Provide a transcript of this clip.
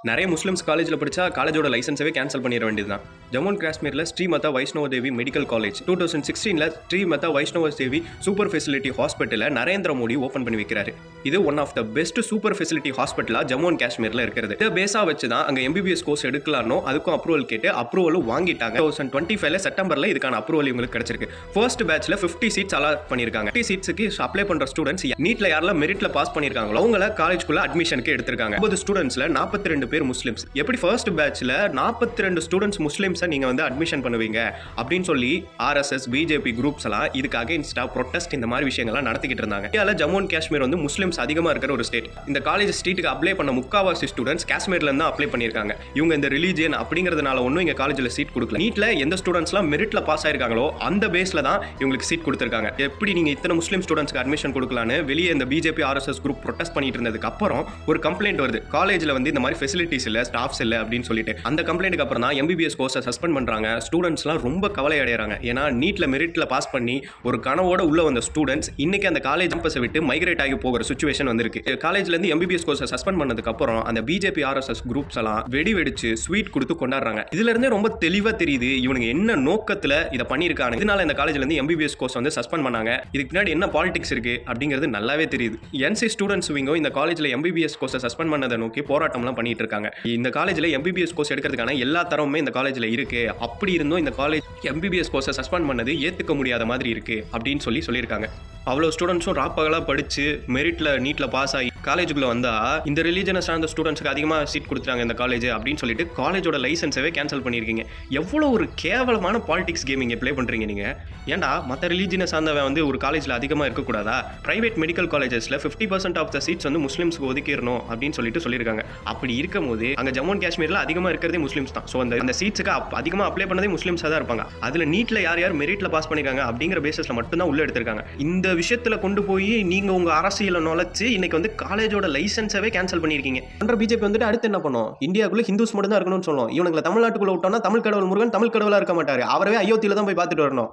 நிறைய முஸ்லிம்ஸ் காலேஜில் படித்தா காலேஜோட லைசன்ஸவே கேன்சல் பண்ணிட வேண்டியது தான். ஜம்மு அண்ட் காஷ்மீரில் Shrimata Vaishnava Devi medical college 2016 Shrimata Vaishnava Devi super facility ஹாஸ்பிட்டலை நரேந்திர மோடி ஓப்பன் பண்ணி வைக்கிறாரு. இது one of the best super facility ஹாஸ்பிட்டலாக ஜம்மு அண்ட் காஷ்மீரில் இருக்கிறது. இதை பேஸாக வச்சு தான் அங்கே எம்பிபிஎஸ் கோர்ஸ் எடுக்கலானோ அதுக்கும் அப்ரூவல் கேட்டு அப்ரூவலும் வாங்கிட்டாங்க. 2025 செப்டம்பரில் இதுக்கான அப்ரூவல் இவங்களுக்கு கிடைச்சிருக்கு. ஃபர்ஸ்ட் பேட்ச்ல 50 சீட்ஸ் அலாட் பண்ணியிருக்காங்க. 50 சீட்ஸுக்கு அப்ளை பண்ணுற ஸ்டூடெண்ட்ஸ் நீட்ல யாரெல்லாம் மெரிட்ல பாஸ் பண்ணியிருக்காங்களோ அவங்கள காலேஜ்குள்ள அட்மிஷனுக்கு எடுத்திருக்காங்க. 50 ஸ்டூடெண்ட்ஸ்ல 42 பேர் முஸ்லிம்ஸ். எப்படி ஃபர்ஸ்ட் பேட்ச்ல 42 ஸ்டூடெண்ட்ஸ் முஸ்லிம்ஸை நீங்க வந்து அட்மிஷன் பண்ணுவீங்க அப்படின்னு சொல்லி ஆர்எஸ்எஸ் பிஜேபி குரூப்ஸ் எல்லாம் இதுக்கு அகைன்ஸ்டா ப்ரொட்டஸ்ட் இந்த மாதிரி விஷயங்கள்லாம் நடத்திக்கிட்டு இருந்தாங்க. இந்தியாவில் ஜம்மு அண்ட் காஷ்மீர் வந்து முஸ்லிம்ஸ் அதிகமா இருக்கிற ஒரு ஸ்டேட். இந்த காலேஜ் ஸ்ட்ரீட்டுக்கு அப்ளை பண்ண முக்காவாசி ஸ்டூடெண்ட்ஸ் காஷ்மீர்ல இருந்து அப்ளை பண்ணியிருக்காங்க. இவங்க இந்த ரிலீஜியன் அப்படிங்கிறதுனால ஒன்றும் இங்க காலேஜில் சீட் கொடுக்கல. நீட்ல எந்த ஸ்டூடெண்ட்ஸ்லாம் மெரிட்ல பாஸ் ஆயிருக்காங்களோ அந்த பேஸ்ல தான் இவங்களுக்கு சீட் கொடுத்திருக்காங்க. எப்படி நீங்க இத்தனை முஸ்லிம் ஸ்டூடெண்ட்ஸ்க்கு அட்மிஷன் கொடுக்கலான்னு வெளியே இந்த பிஜேபி ஆர்எஸ்எஸ் குரூப் ப்ரொட்டஸ்ட் பண்ணிட்டு இருந்ததுக்கு அப்புறம் ஒரு கம்ப்ளைண்ட் வருது. காலேஜ்ல வந்து இந்த மாதிரி ஃபெசிலிட்டிஸ் இல்ல, ஸ்டாஃப்ஸ் இல்ல அப்படின்னு சொல்லிட்டு அந்த கம்ப்ளைண்ட்க்கு அப்புறம் தான் எம்பிபிஎஸ் கோர்ஸை சஸ்பெண்ட் பண்றாங்க. ஸ்டூடெண்ட்ஸ்லாம் ரொம்ப கவலை அடைறாங்க. ஏன்னா நீட்ல மெரிட்ல பாஸ் பண்ணி ஒரு கனவோட உள்ள வந்த ஸ்டூடெண்ட்ஸ் இன்னைக்கு அந்த காலேஜ் கேம்பஸை விட்டு மைக்ரேட் ஆகி போகிற சிச்சுவேஷன் வந்திருக்கு. காலேஜ்ல இருந்து எம்பிபிஎஸ் கோர்ஸை சஸ்பெண்ட் பண்ணதுக்கு அப்புறம் அந்த பிஜேபி ஆர்எஸ்எஸ் குரூப்ஸ் எல்லாம் வெடி வெடிச்சு ஸ்வீட் கொடுத்து கொண்டாடுறாங்க. இதுல இருந்தே ரொம்ப தெளிவா தெரியுது இவனுங்க என்ன நோக்கத்துல இதை பண்ணிருக்காங்க. இதனால இந்த காலேஜ்ல இருந்து எம்பிபிஎஸ் கோர்ஸ் வந்து சஸ்பெண்ட் பண்ணாங்க. இதுக்கு பின்னாடி என்ன பாலிடிக்ஸ் இருக்கு அப்படிங்கிறது நல்லாவே தெரியுது. என்சி ஸ்டூடெண்ட்ஸ் விங்கோ இந்த காலேஜ்ல எம்பிபிஎஸ் கோர்ஸை சஸ்பெண்ட் பண்ணதை நோக்கி போராட்டம்லாம் பண்ணிட்டு இருக்காங்க. இந்த காலேஜ்ல எம்பிபிஎஸ் கோர்ஸ் எடுக்கிறதுக்கான எல்லா தரமுமே இந்த காலேஜ்ல இருக்கு. அப்படி இருந்தும் இந்த காலேஜ் எம்பிபிஎஸ் கோர்ஸை சஸ்பெண்ட் பண்ணது ஏத்துக்க முடியாத மாதிரி இருக்கு அப்படின்னு சொல்லியிருக்காங்க. அவ்வளோ ஸ்டூடெண்ட்ஸும் ராப்பகலாக படிச்சு மெரிட்ல நீட்ல பாஸ் ஆகி காலேஜுக்குள்ள வந்தா இந்த ரிலீஜனை சார்ந்த ஸ்டூடெண்ட்ஸ்க்கு அதிகமாக சீட் கொடுத்துட்டாங்க இந்த காலேஜ் அப்படின்னு சொல்லிட்டு காலேஜோட லைசன்ஸவே கேன்சல் பண்ணியிருக்கீங்க. எவ்வளோ ஒரு கேவலமான பாலிடிக்ஸ் கேமிங் ப்ளே பண்றீங்க நீங்க. ஏன்டா மற்ற ரிலீஜனை சார்ந்தவன் வந்து ஒரு காலேஜ்ல அதிகமாக இருக்கக்கூடாதா? பிரைவேட் மெடிக்கல் காலேஜஸ்ல 50% ஆஃப் த சீட்ஸ் வந்து முஸ்லிம்ஸ்க்கு ஒதுக்கிடணும் அப்படின்னு சொல்லியிருக்காங்க. அப்படி இருக்கும் போது அங்கே ஜம்மு அண்ட் காஷ்மீர்ல அதிகமாக இருக்கிறதே முஸ்லிம்ஸ் தான். ஸோ அந்த சீட்ஸுக்கு அதிகமாக அப்ளை பண்ணதே முஸ்லிம்ஸாக தான் இருப்பாங்க. அதுல நீட்ல யார் யார் மெரிட்ல பாஸ் பண்ணிருக்காங்க அப்படிங்கிற பேசிஸ்ல மட்டும் தான் உள்ள எடுத்திருக்காங்க. இந்த விஷயத்துல கொண்டு போய் நீங்க உங்க அரசியலை நுழைச்சு இன்னைக்கு வந்து காலேஜோட லைசன்ஸவே கேன்சல் பண்ணிருக்கீங்க. பிஜேபி வந்துட்டு அடுத்து என்ன பண்ணும்? இந்தியாவுக்குள்ள ஹிந்துஸ் மட்டும் தான் இருக்கணும்னு சொல்லுவோம். இவனுங்களை தமிழ்நாட்டுக்குள்ள விட்டோம்னா தமிழ் கடவுள் முருகன் தமிழ் கடவுளா இருக்க மாட்டாரு. அவரவே அயோத்தியில தான் போய் பார்த்துட்டு வரணும்.